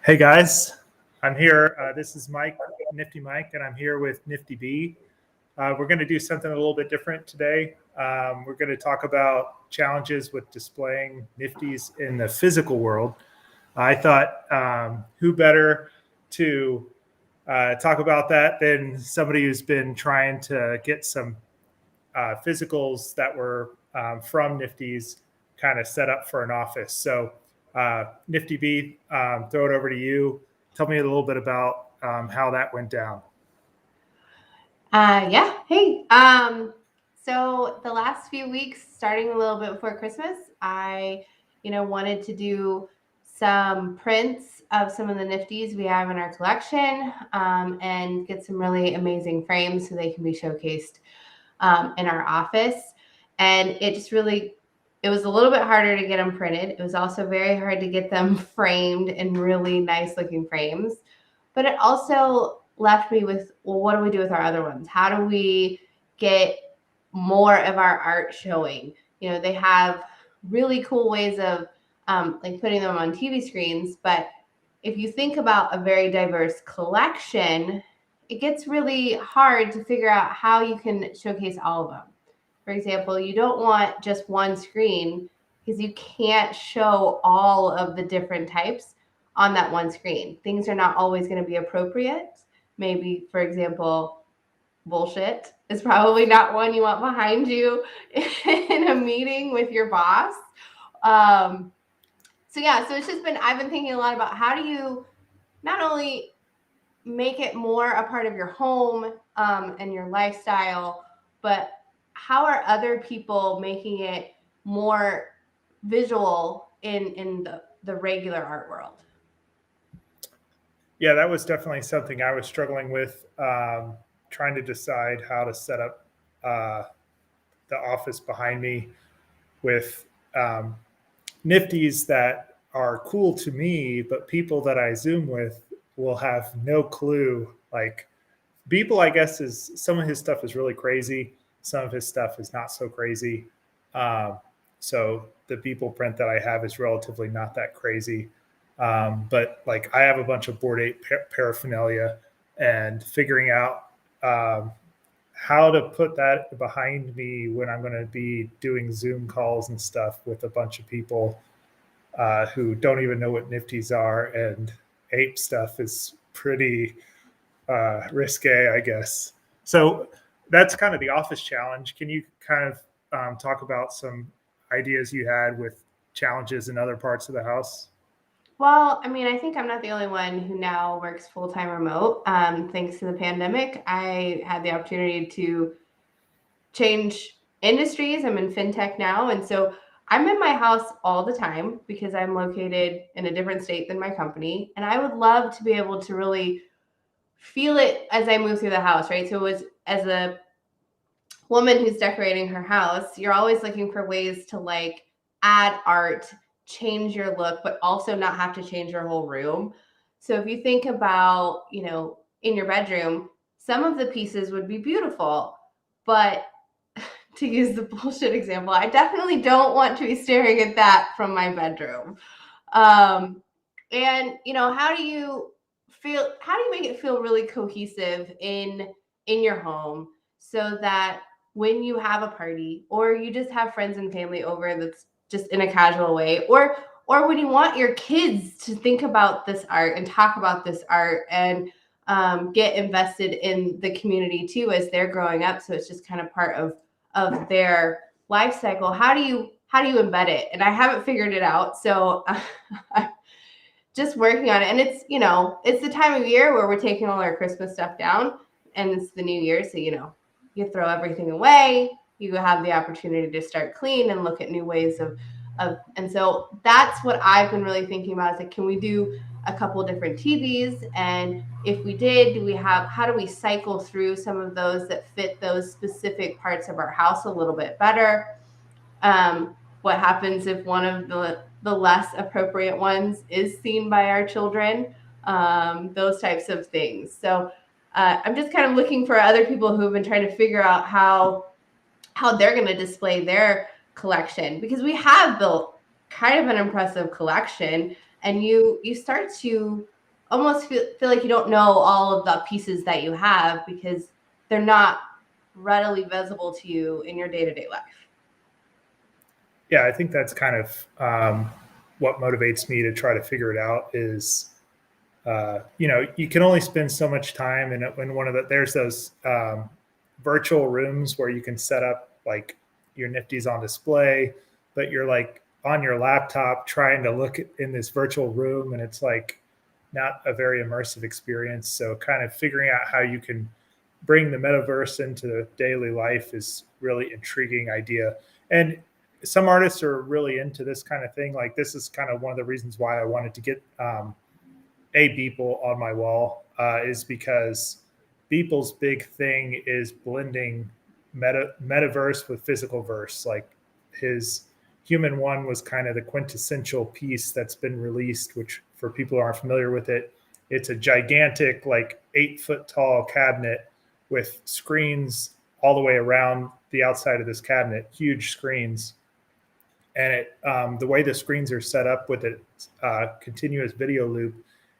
Hey guys, I'm here. This is Mike, NiftyMike, and I'm here with NiftyBee. We're going to do something a little bit different today. We're going to talk about challenges with displaying Nifties in the physical world. I thought who better to talk about that than somebody who's been trying to get some physicals that were from Nifties kind of set up for an office. So NiftyBee, throw it over to you. Tell me a little bit about how that went down. Yeah. Hey. So the last few weeks, starting a little bit before Christmas, I, wanted to do some prints of some of the Nifties we have in our collection, and get some really amazing frames so they can be showcased in our office. And it was a little bit harder to get them printed. It was also very hard to get them framed in really nice looking frames. But it also left me with, well, what do we do with our other ones? How do we get more of our art showing? They have really cool ways of like putting them on TV screens. But if you think about a very diverse collection, it gets really hard to figure out how you can showcase all of them. For example, you don't want just one screen because you can't show all of the different types on that one screen. Things are not always going to be appropriate. Maybe, for example, bullshit is probably not one you want behind you in a meeting with your boss. So I've been thinking a lot about how do you not only make it more a part of your home and your lifestyle, but how are other people making it more visual in the regular art world? Yeah, that was definitely something I was struggling with, trying to decide how to set up the office behind me with Nifties that are cool to me, but people that I Zoom with will have no clue. Like Beeple, I guess, is some of his stuff is really crazy. Some of his stuff is not so crazy. So the Beeple print that I have is relatively not that crazy. But like I have a bunch of Bored Ape paraphernalia, and figuring out how to put that behind me when I'm going to be doing Zoom calls and stuff with a bunch of people who don't even know what Nifties are, and ape stuff is pretty risque, I guess. So that's kind of the office challenge. Can you kind of talk about some ideas you had with challenges in other parts of the house? Well, I mean, I think I'm not the only one who now works full-time remote. Thanks to the pandemic, I had the opportunity to change industries. I'm in fintech now. And so I'm in my house all the time because I'm located in a different state than my company. And I would love to be able to really feel it as I move through the house, right? So it was, as a woman who's decorating her house, you're always looking for ways to like add art, change your look, but also not have to change your whole room. So if you think about, in your bedroom, some of the pieces would be beautiful, but to use the bullshit example, I definitely don't want to be staring at that from my bedroom. And how do you make it feel really cohesive in your home so that when you have a party or you just have friends and family over that's just in a casual way, or when you want your kids to think about this art and talk about this art and get invested in the community too as they're growing up, so it's just kind of part of their life cycle. How do you embed it? And I haven't figured it out, so I'm just working on it. And it's it's the time of year where we're taking all our Christmas stuff down, and it's the new year, so you throw everything away. You have the opportunity to start clean and look at new ways of and so that's what I've been really thinking about, is like, can we do a couple different TVs? And if we did, how do we cycle through some of those that fit those specific parts of our house a little bit better? What happens if one of the less appropriate ones is seen by our children? Those types of things. So I'm just kind of looking for other people who have been trying to figure out how they're going to display their collection, because we have built kind of an impressive collection, and you start to almost feel like you don't know all of the pieces that you have because they're not readily visible to you in your day-to-day life. Yeah, I think that's kind of what motivates me to try to figure it out is, you can only spend so much time in one of there's those virtual rooms where you can set up like your Nifties on display, but you're like on your laptop trying to look in this virtual room and it's like not a very immersive experience. So kind of figuring out how you can bring the metaverse into daily life is really intriguing idea. And some artists are really into this kind of thing. Like this is kind of one of the reasons why I wanted to get a Beeple on my wall is because Beeple's big thing is blending metaverse with physical verse. Like his Human One was kind of the quintessential piece that's been released, which for people who aren't familiar with it, it's a gigantic, like 8-foot tall cabinet with screens all the way around the outside of this cabinet, huge screens. And the way the screens are set up with a continuous video loop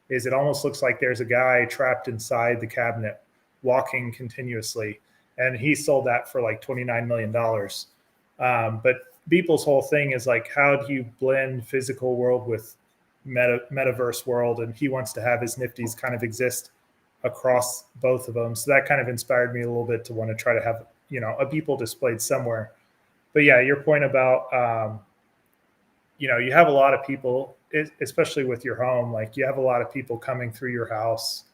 is it almost looks like there's a guy trapped inside the cabinet walking continuously. And he sold that for like $29 million. But Beeple's whole thing is like, how do you blend physical world with metaverse world? And he wants to have his Nifties kind of exist across both of them. So that kind of inspired me a little bit to want to try to have, a Beeple displayed somewhere. But yeah, your point about, you have a lot of people, especially with your home, like you have a lot of people coming through your house.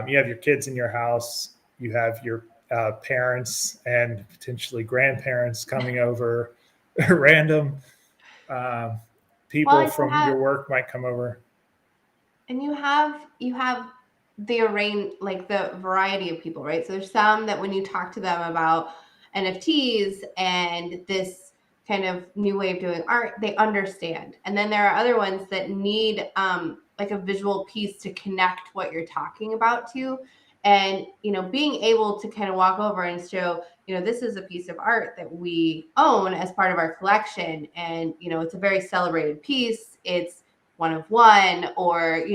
You have your kids in your house. You have your parents and potentially grandparents coming over, random people from your work might come over. And you have the array, like the variety of people, right? So there's some that when you talk to them about NFTs and this kind of new way of doing art, they understand. And then there are other ones that need like a visual piece to connect what you're talking about to. And, being able to kind of walk over and show, this is a piece of art that we own as part of our collection. And, it's a very celebrated piece. It's one of one, or,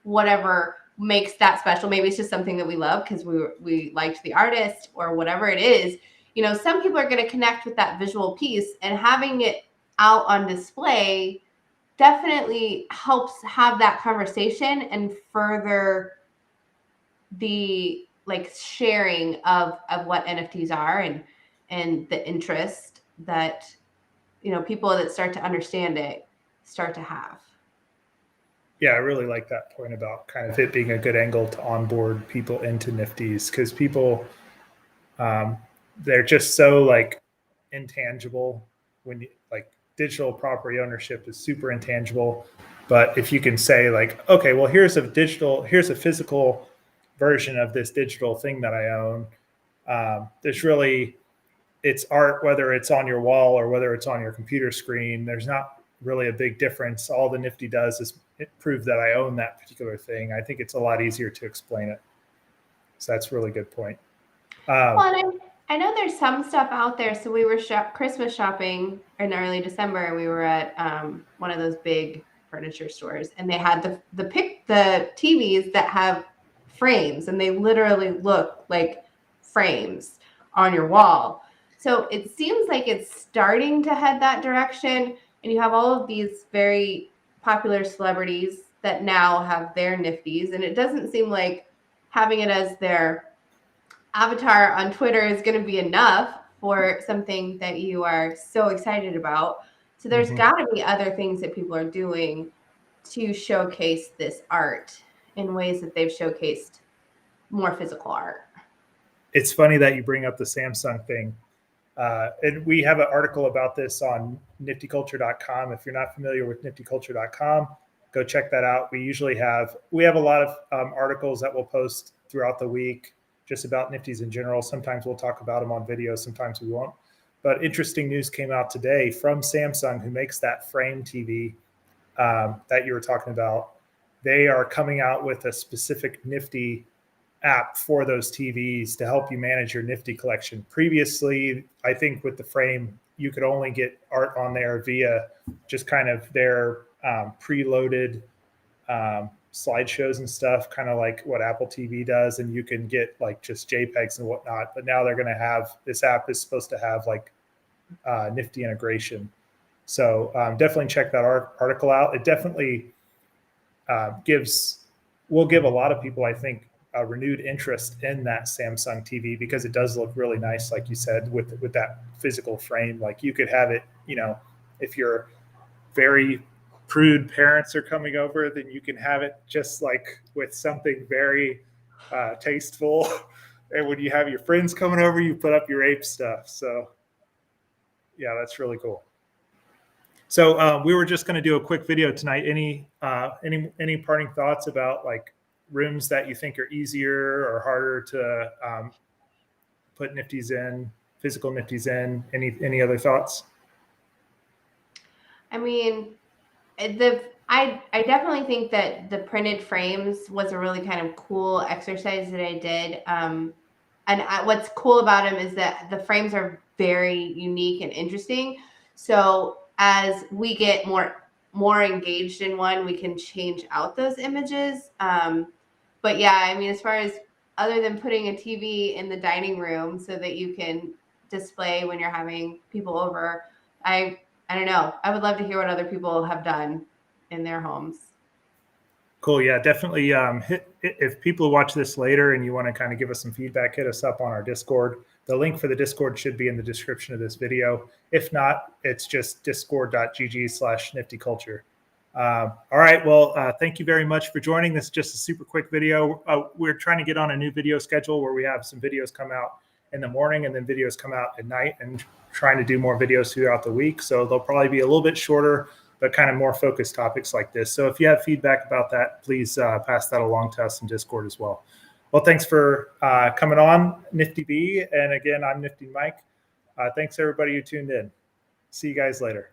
whatever makes that special. Maybe it's just something that we love because we liked the artist or whatever it is. Some people are going to connect with that visual piece, and having it out on display definitely helps have that conversation and further the like sharing of what NFTs are and the interest that people that start to understand it start to have. Yeah, I really like that point about kind of it being a good angle to onboard people into Nifties, because people they're just so like intangible. When you like, digital property ownership is super intangible, but if you can say like, okay, well, here's a physical version of this digital thing that I own. It's art, whether it's on your wall or whether it's on your computer screen. There's not really a big difference. All the Nifty does is prove that I own that particular thing. I think it's a lot easier to explain it. So that's a really good point. Well, I know there's some stuff out there. So we were Christmas shopping in early December. We were at one of those big furniture stores, and they had the TVs that have frames, and they literally look like frames on your wall. So it seems like it's starting to head that direction. And you have all of these very popular celebrities that now have their Nifties, and it doesn't seem like having it as their avatar on Twitter is going to be enough for something that you are so excited about. So there's got to be other things that people are doing to showcase this art in ways that they've showcased more physical art. It's funny that you bring up the Samsung thing. And we have an article about this on NiftyCulture.com. If you're not familiar with NiftyCulture.com, go check that out. We have a lot of articles that we'll post throughout the week just about Nifties in general. Sometimes we'll talk about them on video, sometimes we won't. But interesting news came out today from Samsung, who makes that frame TV that you were talking about. They are coming out with a specific Nifty app for those TVs to help you manage your Nifty collection. Previously, I think with the frame, you could only get art on there via just kind of their preloaded slideshows and stuff, kind of like what Apple TV does, and you can get like just JPEGs and whatnot. But now they're going to have, this app is supposed to have like Nifty integration. So definitely check that article out. It definitely will give a lot of people, I think, a renewed interest in that Samsung TV, because it does look really nice, like you said, with that physical frame. Like you could have it, you know, if you're very prude parents are coming over, then you can have it just like with something very tasteful. And when you have your friends coming over, you put up your ape stuff. So yeah, that's really cool. So we were just going to do a quick video tonight. Any parting thoughts about like rooms that you think are easier or harder to put Nifties in, physical Nifties in? Any other thoughts? I mean, I definitely think that the printed frames was a really kind of cool exercise that I did. What's cool about them is that the frames are very unique and interesting. So as we get more engaged in one, we can change out those images. But yeah, I mean, as far as other than putting a TV in the dining room so that you can display when you're having people over, I don't know. I would love to hear what other people have done in their homes. Cool. Yeah, definitely. If people watch this later and you want to kind of give us some feedback, hit us up on our Discord. The link for the Discord should be in the description of this video. If not, it's just discord.gg/NiftyCulture. All right. Well, thank you very much for joining. This is just a super quick video. We're trying to get on a new video schedule where we have some videos come out in the morning and then videos come out at night, and trying to do more videos throughout the week. So they'll probably be a little bit shorter, but kind of more focused topics like this. So if you have feedback about that, please pass that along to us in Discord as well. Well, thanks for coming on, NiftyBee. And again, I'm NiftyMike. Thanks everybody who tuned in. See you guys later.